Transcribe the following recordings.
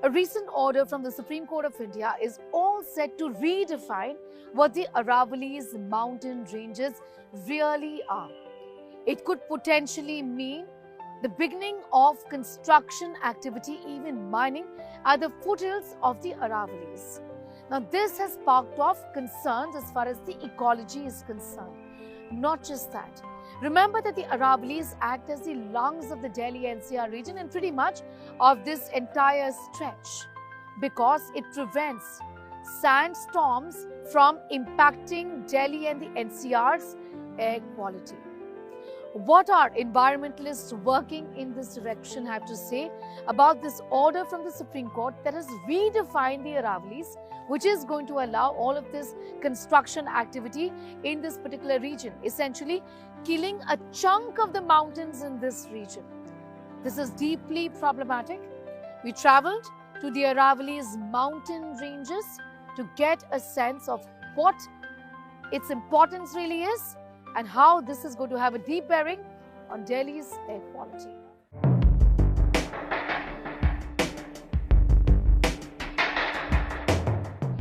A recent order from the Supreme Court of India is all set to redefine what the Aravalli's mountain ranges really are. It could potentially mean the beginning of construction activity, even mining, at the foothills of the Aravallis. Now, this has sparked off concerns as far as the ecology is concerned. Not just that. Remember that the Aravallis act as the lungs of the Delhi NCR region and pretty much of this entire stretch, because it prevents sandstorms from impacting Delhi and the NCR's air quality. What are environmentalists working in this direction have to say about this order from the Supreme Court that has redefined the Aravallis, which is going to allow all of this construction activity in this particular region, essentially killing a chunk of the mountains in this region. This is deeply problematic. We traveled to the Aravallis mountain ranges to get a sense of what its importance really is and how this is going to have a deep bearing on Delhi's air quality.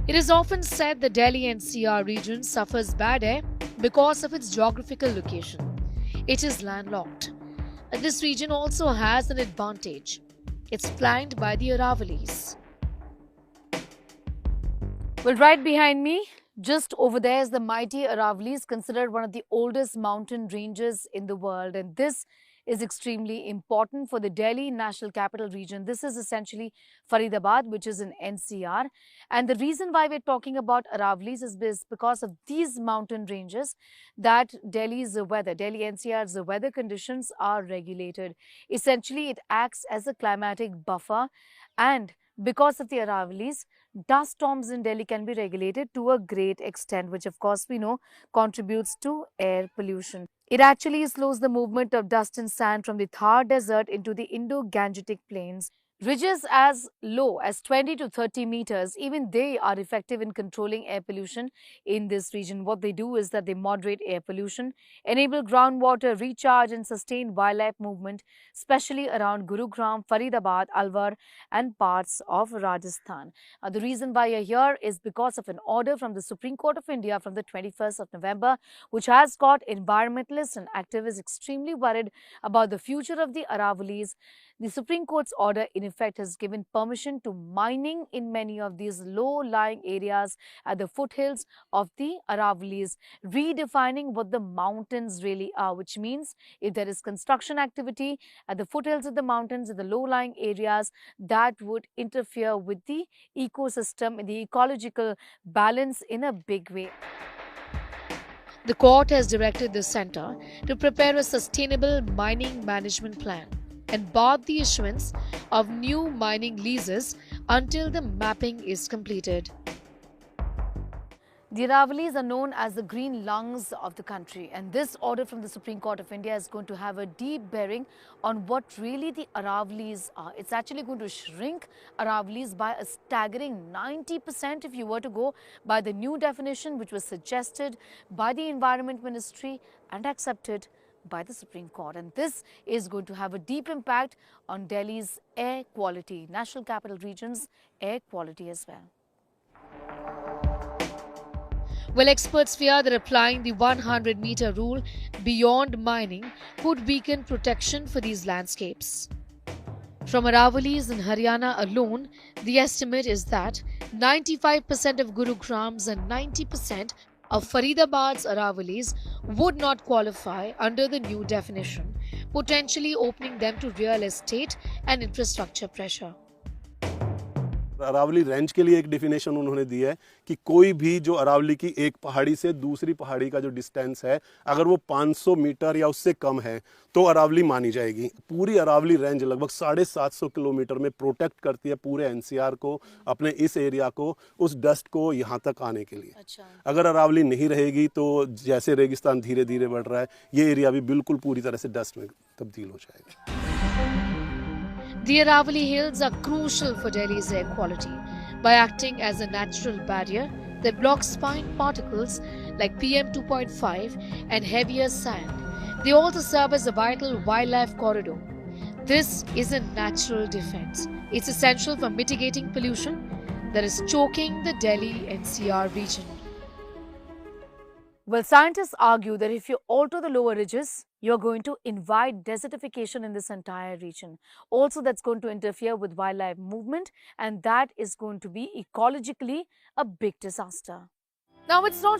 It is often said the Delhi NCR region suffers bad air because of its geographical location. It is landlocked. And this region also has an advantage. It's flanked by the Aravallis. Well, right behind me, just over there is the mighty Aravallis, considered one of the oldest mountain ranges in the world. And this is extremely important for the Delhi National Capital Region. This is essentially Faridabad, which is in NCR. And the reason why we're talking about Aravallis is because of these mountain ranges that Delhi's weather, Delhi NCR's weather conditions are regulated. Essentially, it acts as a climatic buffer, and because of the Aravallis, dust storms in Delhi can be regulated to a great extent, which of course we know contributes to air pollution. It actually slows the movement of dust and sand from the Thar Desert into the Indo-Gangetic plains. Ridges as low as 20 to 30 meters, even they are effective in controlling air pollution in this region. What they do is that they moderate air pollution, enable groundwater recharge and sustain wildlife movement, especially around Gurugram, Faridabad, Alwar and parts of Rajasthan. The reason why you're here is because of an order from the Supreme Court of India from the 21st of November, which has got environmentalists and activists extremely worried about the future of the Aravallis. The Supreme Court's order in effect has given permission to mining in many of these low-lying areas at the foothills of the Aravallis, redefining what the mountains really are, which means if there is construction activity at the foothills of the mountains, in the low-lying areas, that would interfere with the ecosystem and the ecological balance in a big way. The court has directed the centre to prepare a sustainable mining management plan and barred the issuance of new mining leases until the mapping is completed. The Aravallis are known as the green lungs of the country, and this order from the Supreme Court of India is going to have a deep bearing on what really the Aravallis are. It's actually going to shrink Aravallis by a staggering 90% if you were to go by the new definition which was suggested by the Environment Ministry and accepted by the Supreme Court. And this is going to have a deep impact on Delhi's air quality, National Capital Region's air quality as well. Well, experts fear that applying the 100-meter rule beyond mining could weaken protection for these landscapes. From Aravallis in Haryana alone, the estimate is that 95% of Gurugrams and 90% of Faridabad's Aravallis would not qualify under the new definition, potentially opening them to real estate and infrastructure pressure. Aravalli range के लिए एक definition उन्होंने दिया है कि कोई भी जो अरावली की एक पहाड़ी से दूसरी पहाड़ी का जो डिस्टेंस है, अगर वो 500 मीटर या उससे कम है तो अरावली मानी जाएगी। पूरी अरावली रेंज लगभग 750 किलोमीटर में प्रोटेक्ट करती है पूरे एनसीआर को, अपने इस एरिया को, उस डस्ट को यहाँ तक आने के लिए। अगर अरावली नहीं रहेगी तो जैसे रेगिस्तान धीरे धीरे बढ़ रहा है, ये एरिया भी बिल्कुल पूरी तरह से डस्ट में तब्दील हो जाएगा। The Aravalli Hills are crucial for Delhi's air quality by acting as a natural barrier that blocks fine particles like PM 2.5 and heavier sand. They also serve as a vital wildlife corridor. This is a natural defense. It's essential for mitigating pollution that is choking the Delhi NCR region. Well, scientists argue that if you alter the lower ridges, you're going to invite desertification in this entire region. Also, that's going to interfere with wildlife movement, and that is going to be ecologically a big disaster. Now, it's not